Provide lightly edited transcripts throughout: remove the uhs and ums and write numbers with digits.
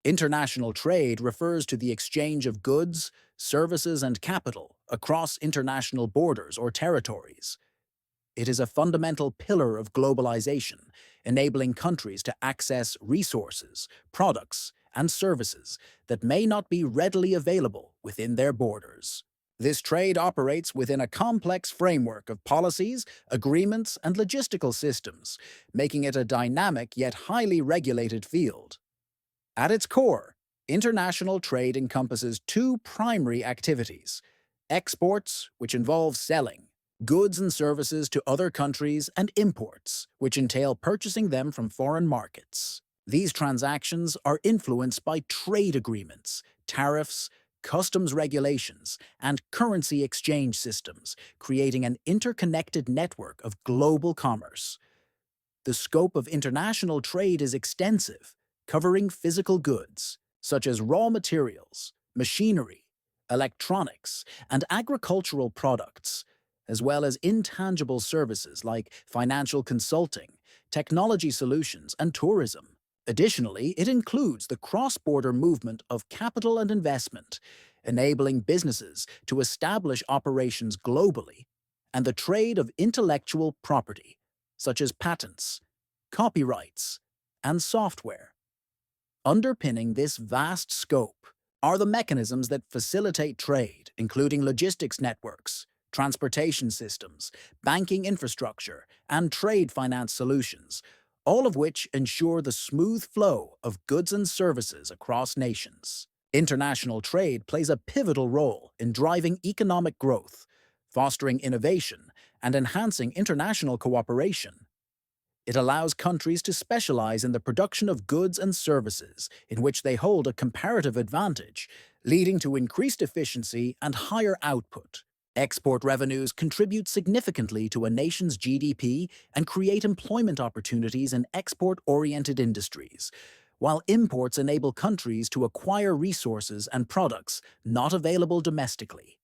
International trade refers to the exchange of goods, services, and capital across international borders or territories. It is a fundamental pillar of globalization, enabling countries to access resources, products, and services that may not be readily available within their borders. This trade operates within a complex framework of policies, agreements, and logistical systems, making it a dynamic yet highly regulated field. At its core, international trade encompasses two primary activities: exports, which involve selling goods and services to other countries, and imports, which entail purchasing them from foreign markets. These transactions are influenced by trade agreements, tariffs, customs regulations, and currency exchange systems, creating an interconnected network of global commerce. The scope of international trade is extensive, covering physical goods, such as raw materials, machinery, electronics, and agricultural products, as well as intangible services like financial consulting, technology solutions, and tourism. Additionally, it includes the cross-border movement of capital and investment, enabling businesses to establish operations globally, and the trade of intellectual property, such as patents, copyrights, and software. Underpinning this vast scope are the mechanisms that facilitate trade, including logistics networks, transportation systems, banking infrastructure, and trade finance solutions, all of which ensure the smooth flow of goods and services across nations. International trade plays a pivotal role in driving economic growth, fostering innovation, and enhancing international cooperation. It allows countries to specialize in the production of goods and services in which they hold a comparative advantage, leading to increased efficiency and higher output. Export revenues contribute significantly to a nation's GDP and create employment opportunities in export-oriented industries, while imports enable countries to acquire resources and products not available domestically.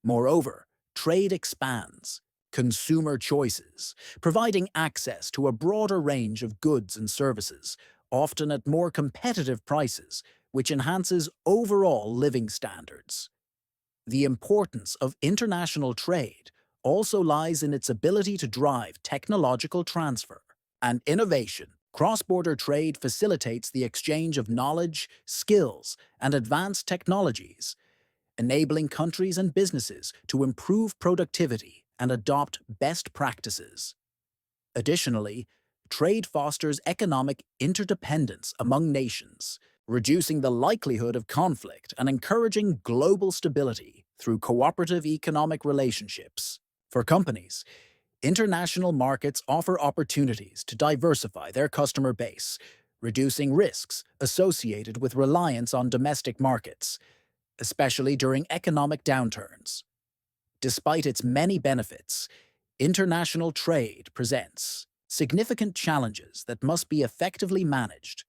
Moreover, trade expands consumer choices, providing access to a broader range of goods and services, often at more competitive prices, which enhances overall living standards. The importance of international trade also lies in its ability to drive technological transfer and innovation. Cross-border trade facilitates the exchange of knowledge, skills, and advanced technologies, enabling countries and businesses to improve productivity and adopt best practices. Additionally, trade fosters economic interdependence among nations, reducing the likelihood of conflict and encouraging global stability through cooperative economic relationships. For companies, international markets offer opportunities to diversify their customer base, reducing risks associated with reliance on domestic markets, especially during economic downturns. Despite its many benefits, international trade presents significant challenges that must be effectively managed.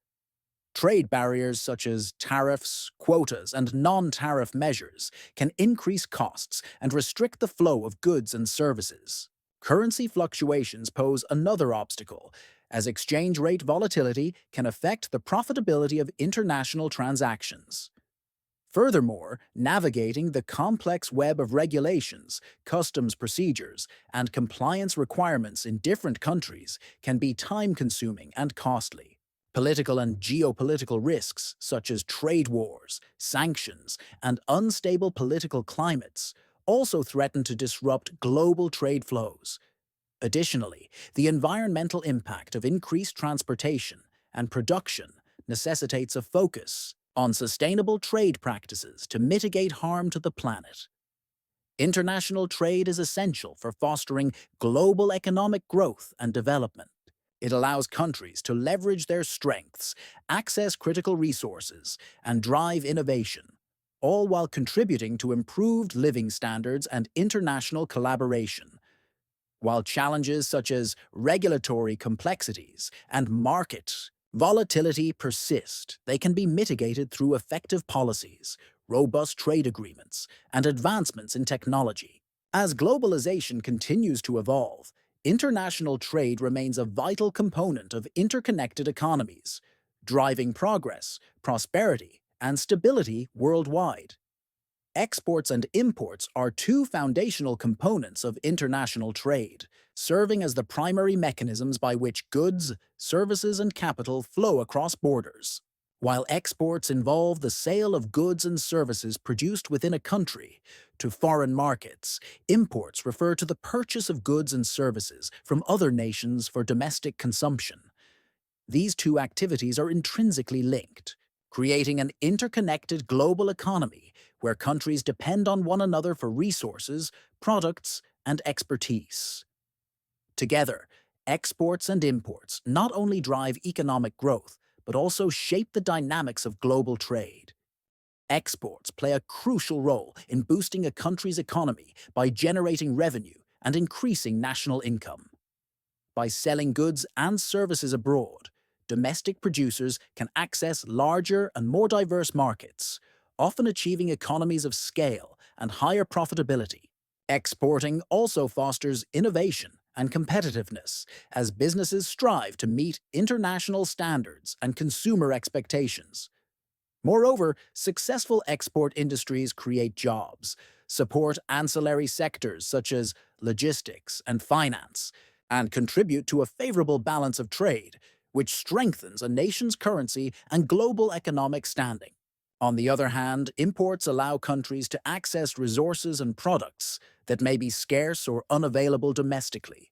Trade barriers such as tariffs, quotas, and non-tariff measures can increase costs and restrict the flow of goods and services. Currency fluctuations pose another obstacle, as exchange rate volatility can affect the profitability of international transactions. Furthermore, navigating the complex web of regulations, customs procedures, and compliance requirements in different countries can be time-consuming and costly. Political and geopolitical risks, such as trade wars, sanctions, and unstable political climates, also threaten to disrupt global trade flows. Additionally, the environmental impact of increased transportation and production necessitates a focus on sustainable trade practices to mitigate harm to the planet. International trade is essential for fostering global economic growth and development. It allows countries to leverage their strengths, access critical resources, and drive innovation, all while contributing to improved living standards and international collaboration. While challenges such as regulatory complexities and market volatility persist, they can be mitigated through effective policies, robust trade agreements, and advancements in technology. As globalization continues to evolve, international trade remains a vital component of interconnected economies. driving progress, prosperity, and stability worldwide. Exports and imports are two foundational components of international trade, serving as the primary mechanisms by which goods, services, and capital flow across borders. While exports involve the sale of goods and services produced within a country to foreign markets, imports refer to the purchase of goods and services from other nations for domestic consumption. These two activities are intrinsically linked, creating an interconnected global economy where countries depend on one another for resources, products, and expertise. Together, exports and imports not only drive economic growth, but also shape the dynamics of global trade. Exports play a crucial role in boosting a country's economy by generating revenue and increasing national income. By selling goods and services abroad, domestic producers can access larger and more diverse markets, often achieving economies of scale and higher profitability. Exporting also fosters innovation and competitiveness as businesses strive to meet international standards and consumer expectations. Moreover, successful export industries create jobs, support ancillary sectors such as logistics and finance, and contribute to a favorable balance of trade, which strengthens a nation's currency and global economic standing. On the other hand, imports allow countries to access resources and products that may be scarce or unavailable domestically.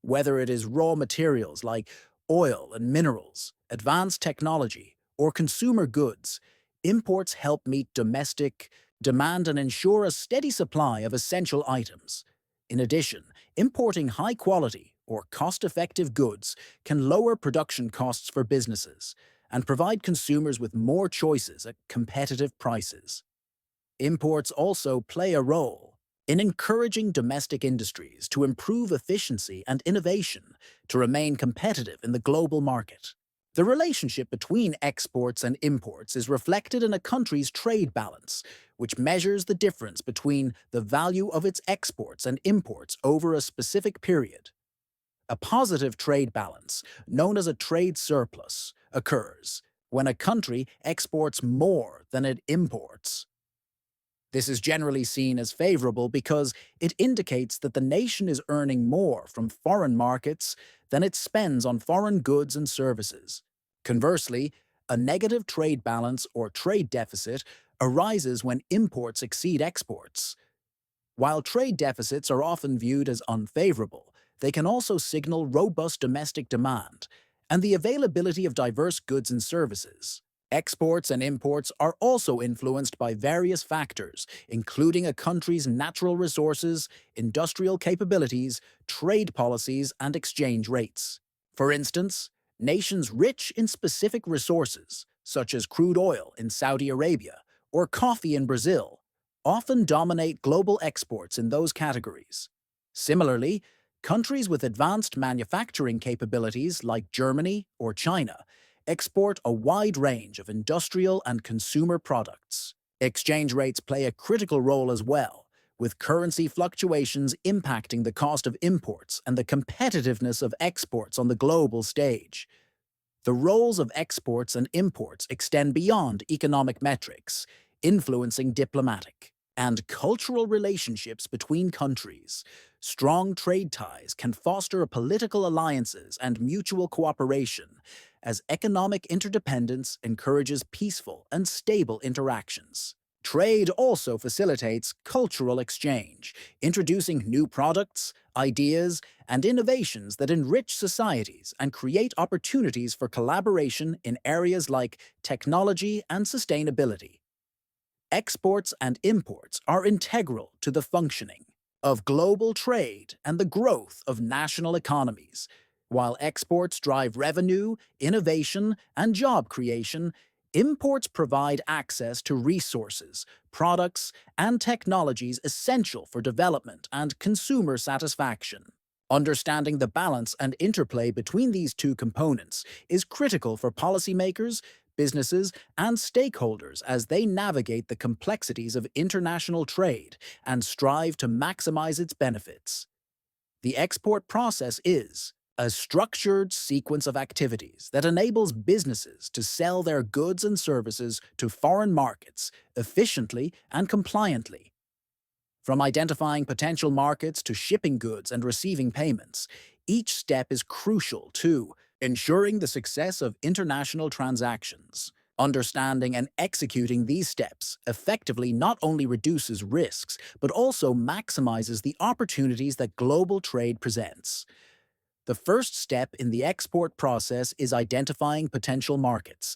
Whether it is raw materials like oil and minerals, advanced technology, or consumer goods, imports help meet domestic demand and ensure a steady supply of essential items. In addition, importing high-quality or cost-effective goods can lower production costs for businesses and provide consumers with more choices at competitive prices. Imports also play a role in encouraging domestic industries to improve efficiency and innovation to remain competitive in the global market. The relationship between exports and imports is reflected in a country's trade balance, which measures the difference between the value of its exports and imports over a specific period. A positive trade balance, known as a trade surplus, occurs when a country exports more than it imports. This is generally seen as favorable because it indicates that the nation is earning more from foreign markets than it spends on foreign goods and services. Conversely, a negative trade balance or trade deficit arises when imports exceed exports. While trade deficits are often viewed as unfavorable, they can also signal robust domestic demand and the availability of diverse goods and services. Exports and imports are also influenced by various factors, including a country's natural resources, industrial capabilities, trade policies, and exchange rates. For instance, nations rich in specific resources, such as crude oil in Saudi Arabia or coffee in Brazil, often dominate global exports in those categories. Similarly, countries with advanced manufacturing capabilities like Germany or China export a wide range of industrial and consumer products. Exchange rates play a critical role as well, with currency fluctuations impacting the cost of imports and the competitiveness of exports on the global stage. The roles of exports and imports extend beyond economic metrics, influencing diplomatic and cultural relationships between countries. Strong trade ties can foster political alliances and mutual cooperation, as economic interdependence encourages peaceful and stable interactions. Trade also facilitates cultural exchange, introducing new products, ideas, and innovations that enrich societies and create opportunities for collaboration in areas like technology and sustainability. Exports and imports are integral to the functioning of global trade and the growth of national economies. While exports drive revenue, innovation, and job creation, imports provide access to resources, products, and technologies essential for development and consumer satisfaction. Understanding the balance and interplay between these two components is critical for policymakers, businesses, and stakeholders as they navigate the complexities of international trade and strive to maximize its benefits. The export process is, A structured sequence of activities that enables businesses to sell their goods and services to foreign markets efficiently and compliantly. From identifying potential markets to shipping goods and receiving payments, each step is crucial to ensuring the success of international transactions. Understanding and executing these steps effectively not only reduces risks, but also maximizes the opportunities that global trade presents. The first step in the export process is identifying potential markets.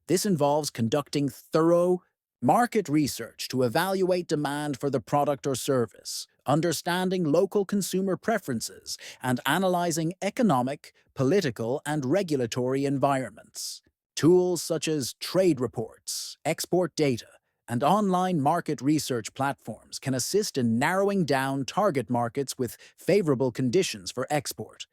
This involves conducting thorough market research to evaluate demand for the product or service, understanding local consumer preferences, and analyzing economic, political, and regulatory environments. Tools such as trade reports, export data, and online market research platforms can assist in narrowing down target markets with favorable conditions for export.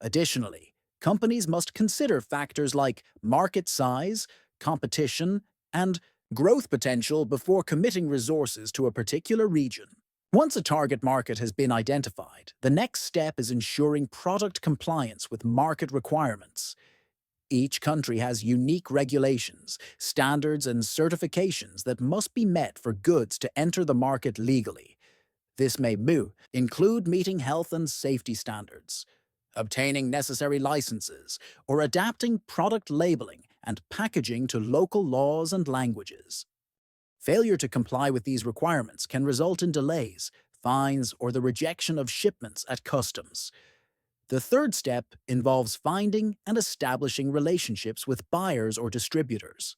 Additionally, companies must consider factors like market size, competition, and growth potential before committing resources to a particular region. Once a target market has been identified, the next step is ensuring product compliance with market requirements. Each country has unique regulations, standards, and certifications that must be met for goods to enter the market legally. This may include meeting health and safety standards, obtaining necessary licenses, or adapting product labeling and packaging to local laws and languages. Failure to comply with these requirements can result in delays, fines, or the rejection of shipments at customs. The third step involves finding and establishing relationships with buyers or distributors.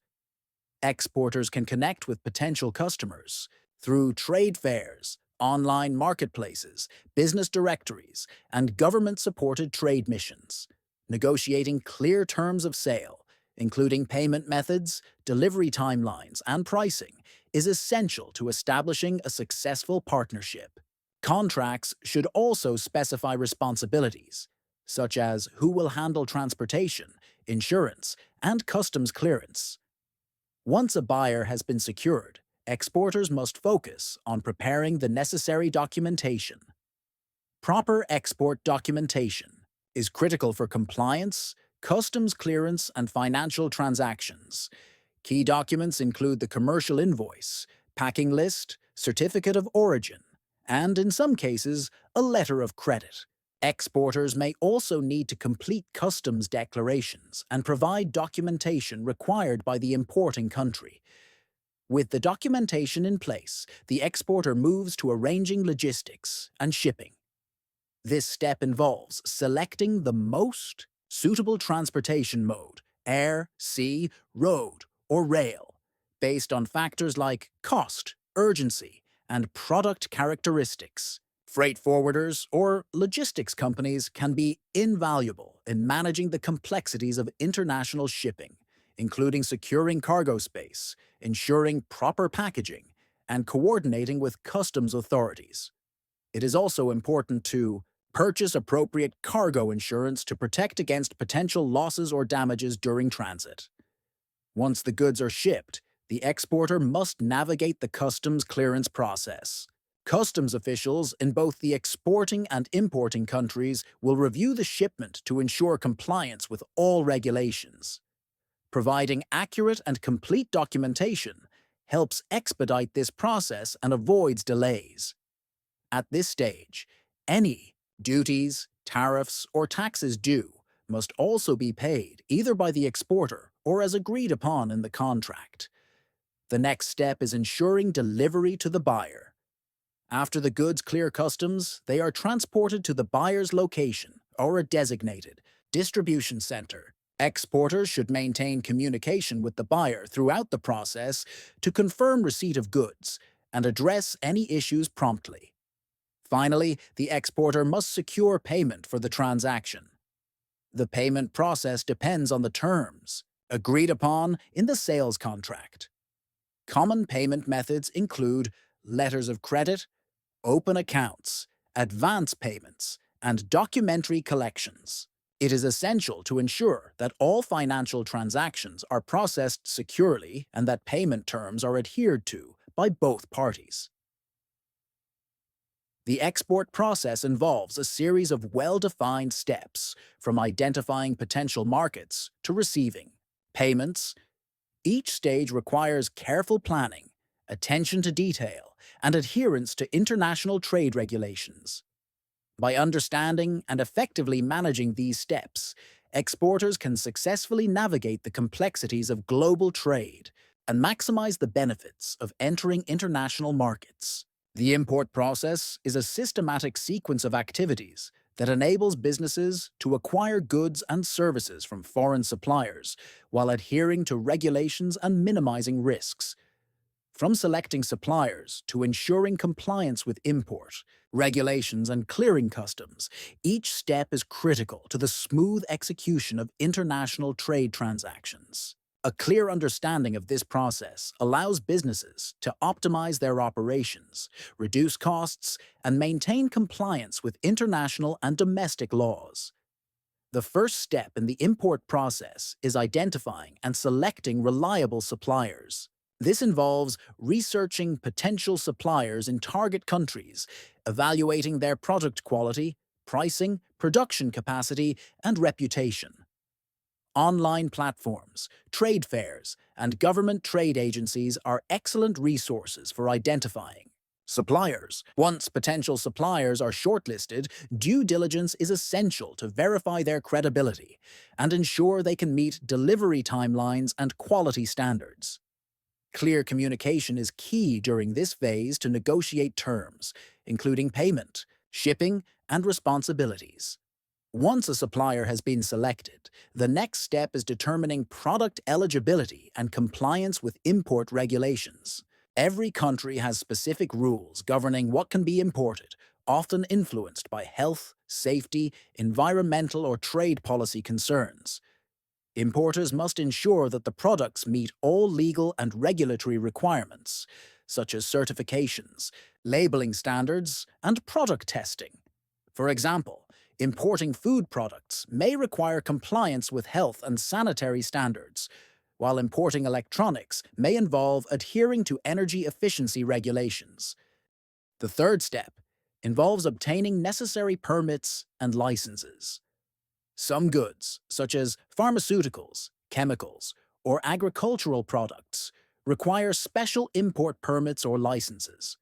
Exporters can connect with potential customers through trade fairs, online marketplaces, business directories, and government-supported trade missions. Negotiating clear terms of sale, including payment methods, delivery timelines, and pricing, is essential to establishing a successful partnership. Contracts should also specify responsibilities, such as who will handle transportation, insurance, and customs clearance. Once a buyer has been secured, exporters must focus on preparing the necessary documentation. Proper export documentation is critical for compliance, customs clearance, and financial transactions. Key documents include the commercial invoice, packing list, certificate of origin, and, in some cases, a letter of credit. Exporters may also need to complete customs declarations and provide documentation required by the importing country. With the documentation in place, the exporter moves to arranging logistics and shipping. This step involves selecting the most suitable transportation mode, air, sea, road, or rail, based on factors like cost, urgency, and product characteristics. Freight forwarders or logistics companies can be invaluable in managing the complexities of international shipping, including securing cargo space, ensuring proper packaging, and coordinating with customs authorities. It is also important to purchase appropriate cargo insurance to protect against potential losses or damages during transit. Once the goods are shipped, the exporter must navigate the customs clearance process. Customs officials in both the exporting and importing countries will review the shipment to ensure compliance with all regulations. Providing accurate and complete documentation helps expedite this process and avoids delays. At this stage, any duties, tariffs, or taxes due must also be paid either by the exporter or as agreed upon in the contract. The next step is ensuring delivery to the buyer. After the goods clear customs, they are transported to the buyer's location or a designated distribution center. Exporters should maintain communication with the buyer throughout the process to confirm receipt of goods and address any issues promptly. Finally, the exporter must secure payment for the transaction. The payment process depends on the terms agreed upon in the sales contract. Common payment methods include letters of credit, open accounts, advance payments, and documentary collections. It is essential to ensure that all financial transactions are processed securely and that payment terms are adhered to by both parties. The export process involves a series of well-defined steps, from identifying potential markets to receiving payments. Each stage requires careful planning, attention to detail, and adherence to international trade regulations. By understanding and effectively managing these steps, exporters can successfully navigate the complexities of global trade and maximize the benefits of entering international markets. The import process is a systematic sequence of activities that enables businesses to acquire goods and services from foreign suppliers while adhering to regulations and minimizing risks. From selecting suppliers to ensuring compliance with import, regulations, and clearing customs, each step is critical to the smooth execution of international trade transactions. A clear understanding of this process allows businesses to optimize their operations, reduce costs, and maintain compliance with international and domestic laws. The first step in the import process is identifying and selecting reliable suppliers. This involves researching potential suppliers in target countries, evaluating their product quality, pricing, production capacity, and reputation. Online platforms, trade fairs, and government trade agencies are excellent resources for identifying suppliers. Once potential suppliers are shortlisted, due diligence is essential to verify their credibility and ensure they can meet delivery timelines and quality standards. Clear communication is key during this phase to negotiate terms, including payment, shipping, and responsibilities. Once a supplier has been selected, the next step is determining product eligibility and compliance with import regulations. Every country has specific rules governing what can be imported, often influenced by health, safety, environmental, or trade policy concerns. Importers must ensure that the products meet all legal and regulatory requirements, such as certifications, labeling standards, and product testing. For example, importing food products may require compliance with health and sanitary standards, while importing electronics may involve adhering to energy efficiency regulations. The third step involves obtaining necessary permits and licenses. Some goods, such as pharmaceuticals, chemicals, or agricultural products, require special import permits or licenses.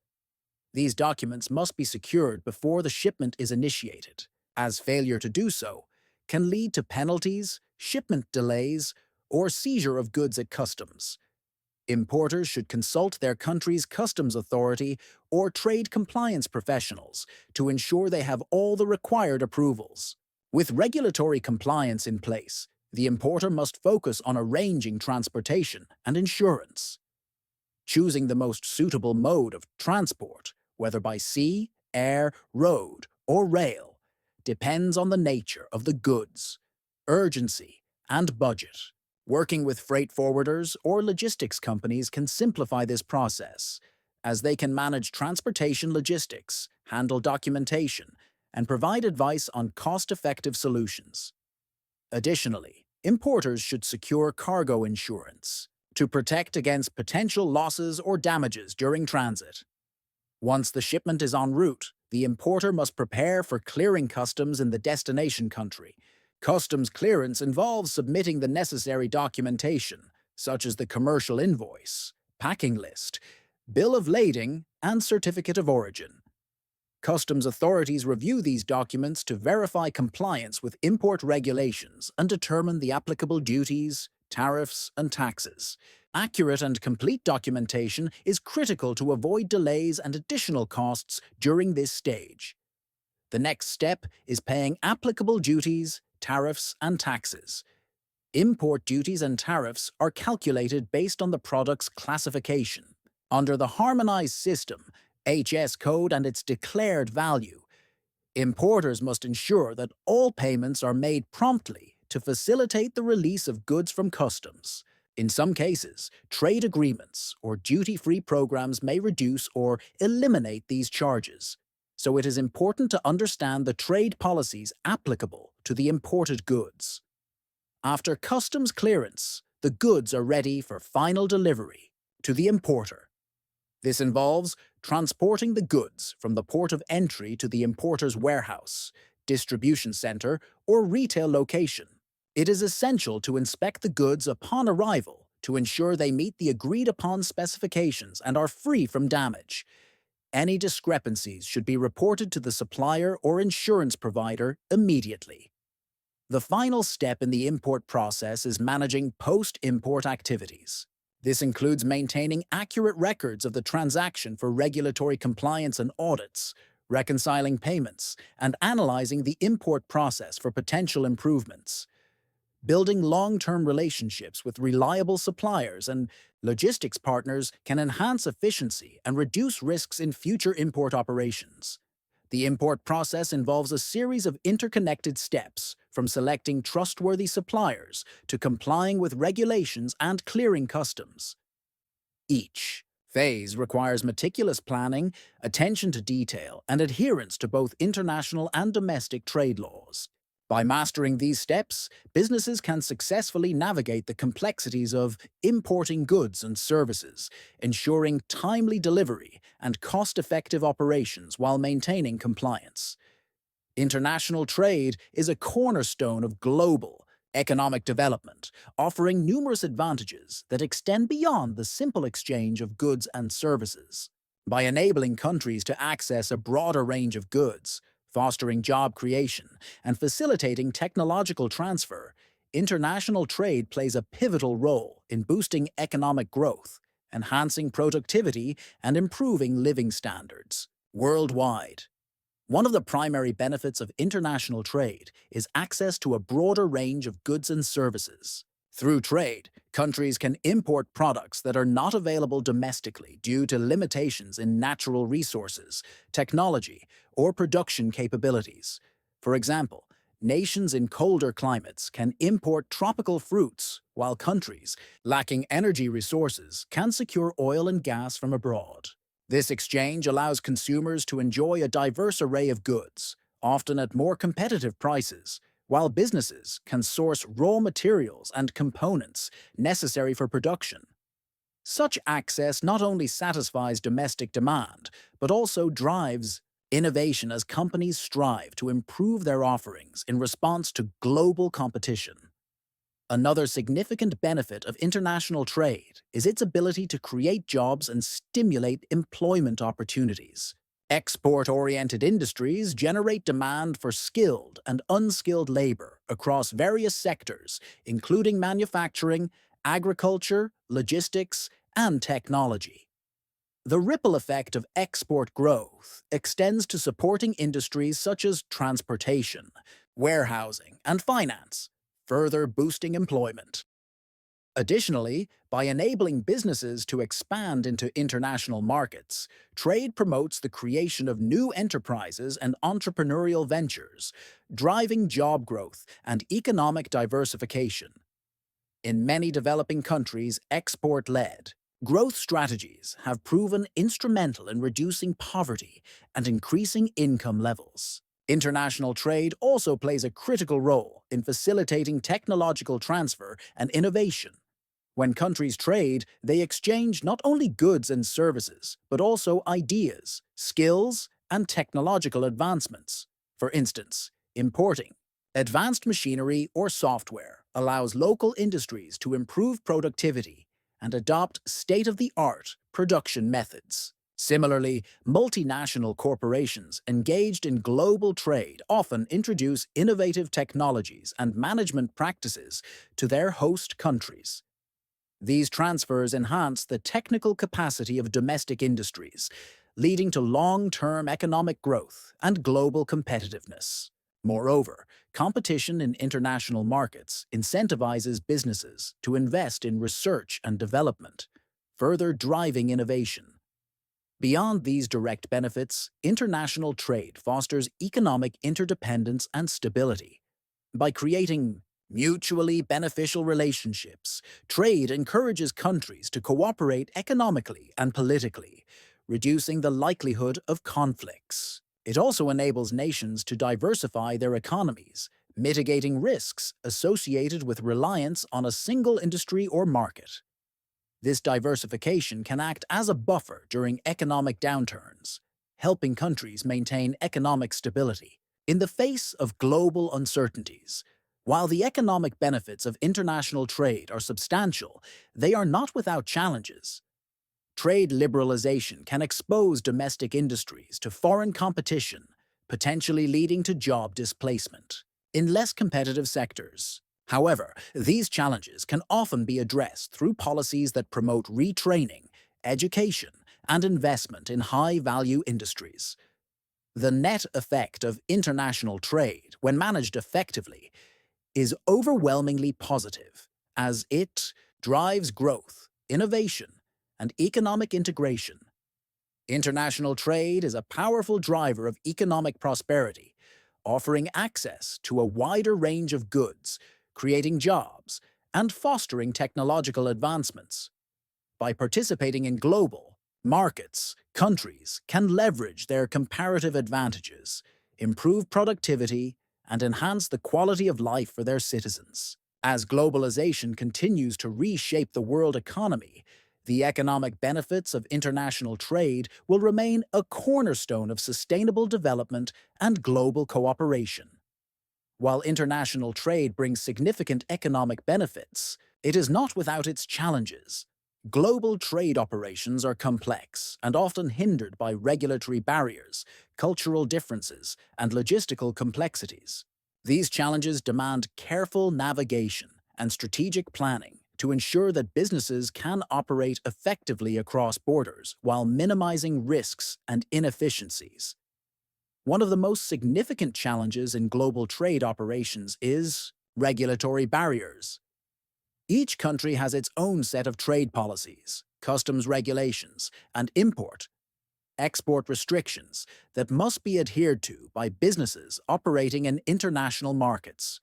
These documents must be secured before the shipment is initiated, as failure to do so can lead to penalties, shipment delays, or seizure of goods at customs. Importers should consult their country's customs authority or trade compliance professionals to ensure they have all the required approvals. With regulatory compliance in place, the importer must focus on arranging transportation and insurance. Choosing the most suitable mode of transport, whether by sea, air, road, or rail, depends on the nature of the goods, urgency, and budget. Working with freight forwarders or logistics companies can simplify this process, as they can manage transportation logistics, handle documentation, and provide advice on cost-effective solutions. Additionally, importers should secure cargo insurance to protect against potential losses or damages during transit. Once the shipment is en route, the importer must prepare for clearing customs in the destination country. Customs clearance involves submitting the necessary documentation, such as the commercial invoice, packing list, bill of lading, and certificate of origin. Customs authorities review these documents to verify compliance with import regulations and determine the applicable duties, tariffs, and taxes. Accurate and complete documentation is critical to avoid delays and additional costs during this stage. The next step is paying applicable duties, tariffs, and taxes. Import duties and tariffs are calculated based on the product's classification. Under the harmonized system, HS code and its declared value, importers must ensure that all payments are made promptly to facilitate the release of goods from customs. In some cases, trade agreements or duty-free programs may reduce or eliminate these charges, so it is important to understand the trade policies applicable to the imported goods. After customs clearance, the goods are ready for final delivery to the importer. This involves transporting the goods from the port of entry to the importer's warehouse, distribution center, or retail location. It is essential to inspect the goods upon arrival to ensure they meet the agreed-upon specifications and are free from damage. Any discrepancies should be reported to the supplier or insurance provider immediately. The final step in the import process is managing post-import activities. This includes maintaining accurate records of the transaction for regulatory compliance and audits, reconciling payments, and analyzing the import process for potential improvements. Building long-term relationships with reliable suppliers and logistics partners can enhance efficiency and reduce risks in future import operations. The import process involves a series of interconnected steps, from selecting trustworthy suppliers to complying with regulations and clearing customs. Each phase requires meticulous planning, attention to detail, and adherence to both international and domestic trade laws. By mastering these steps, businesses can successfully navigate the complexities of importing goods and services, ensuring timely delivery and cost-effective operations while maintaining compliance. International trade is a cornerstone of global economic development, offering numerous advantages that extend beyond the simple exchange of goods and services. By enabling countries to access a broader range of goods, fostering job creation, and facilitating technological transfer, international trade plays a pivotal role in boosting economic growth, enhancing productivity, and improving living standards worldwide. One of the primary benefits of international trade is access to a broader range of goods and services. Through trade, countries can import products that are not available domestically due to limitations in natural resources, technology, or production capabilities. For example, nations in colder climates can import tropical fruits, while countries lacking energy resources can secure oil and gas from abroad. This exchange allows consumers to enjoy a diverse array of goods, often at more competitive prices, while businesses can source raw materials and components necessary for production. Such access not only satisfies domestic demand, but also drives innovation as companies strive to improve their offerings in response to global competition. Another significant benefit of international trade is its ability to create jobs and stimulate employment opportunities. Export-oriented industries generate demand for skilled and unskilled labor across various sectors, including manufacturing, agriculture, logistics, and technology. The ripple effect of export growth extends to supporting industries such as transportation, warehousing, and finance, further boosting employment. Additionally, by enabling businesses to expand into international markets, trade promotes the creation of new enterprises and entrepreneurial ventures, driving job growth and economic diversification. In many developing countries export-led, growth strategies have proven instrumental in reducing poverty and increasing income levels. International trade also plays a critical role in facilitating technological transfer and innovation. When countries trade, they exchange not only goods and services, but also ideas, skills, and technological advancements. For instance, importing advanced machinery or software allows local industries to improve productivity and adopt state-of-the-art production methods. Similarly, multinational corporations engaged in global trade often introduce innovative technologies and management practices to their host countries. These transfers enhance the technical capacity of domestic industries, leading to long-term economic growth and global competitiveness. Moreover, competition in international markets incentivizes businesses to invest in research and development, further driving innovation. Beyond these direct benefits, international trade fosters economic interdependence and stability. By creating mutually beneficial relationships, trade encourages countries to cooperate economically and politically, reducing the likelihood of conflicts. It also enables nations to diversify their economies, mitigating risks associated with reliance on a single industry or market. This diversification can act as a buffer during economic downturns, helping countries maintain economic stability. In the face of global uncertainties, while the economic benefits of international trade are substantial, they are not without challenges. Trade liberalization can expose domestic industries to foreign competition, potentially leading to job displacement in less competitive sectors. However, these challenges can often be addressed through policies that promote retraining, education, and investment in high-value industries. The net effect of international trade, when managed effectively, is overwhelmingly positive, as it drives growth, innovation, and economic integration. International trade is a powerful driver of economic prosperity, offering access to a wider range of goods, creating jobs, and fostering technological advancements. By participating in global markets, countries can leverage their comparative advantages, improve productivity, and enhance the quality of life for their citizens. As globalization continues to reshape the world economy, the economic benefits of international trade will remain a cornerstone of sustainable development and global cooperation. While international trade brings significant economic benefits, it is not without its challenges. Global trade operations are complex and often hindered by regulatory barriers, cultural differences, and logistical complexities. These challenges demand careful navigation and strategic planning to ensure that businesses can operate effectively across borders while minimizing risks and inefficiencies. One of the most significant challenges in global trade operations is regulatory barriers. Each country has its own set of trade policies, customs regulations, and export restrictions that must be adhered to by businesses operating in international markets.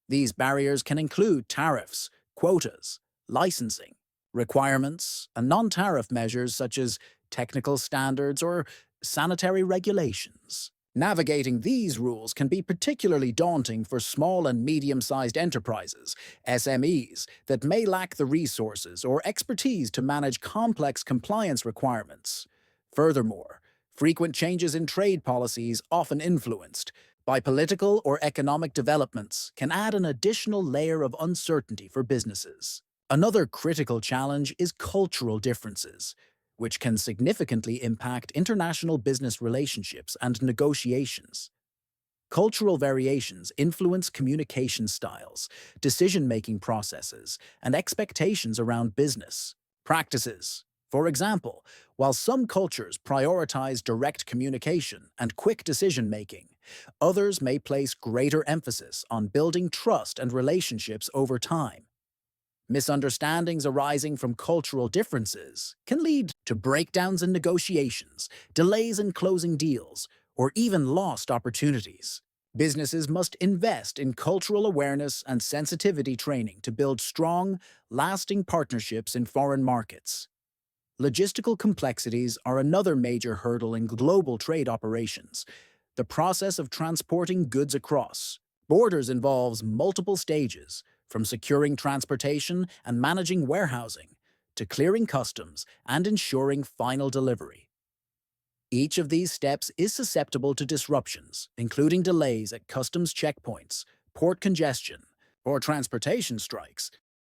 These barriers can include tariffs, quotas, licensing, requirements, and non-tariff measures such as technical standards or sanitary regulations. Navigating these rules can be particularly daunting for small and medium-sized enterprises, SMEs, that may lack the resources or expertise to manage complex compliance requirements. Furthermore, frequent changes in trade policies, often influenced by political or economic developments, can add an additional layer of uncertainty for businesses. Another critical challenge is cultural differences, which can significantly impact international business relationships and negotiations. Cultural variations influence communication styles, decision-making processes, and expectations around business practices. For example, while some cultures prioritize direct communication and quick decision-making, others may place greater emphasis on building trust and relationships over time. Misunderstandings arising from cultural differences can lead to breakdowns in negotiations, delays in closing deals, or even lost opportunities. Businesses must invest in cultural awareness and sensitivity training to build strong, lasting partnerships in foreign markets. Logistical complexities are another major hurdle in global trade operations. The process of transporting goods across borders involves multiple stages, from securing transportation and managing warehousing, to clearing customs and ensuring final delivery. Each of these steps is susceptible to disruptions, including delays at customs checkpoints, port congestion, or transportation strikes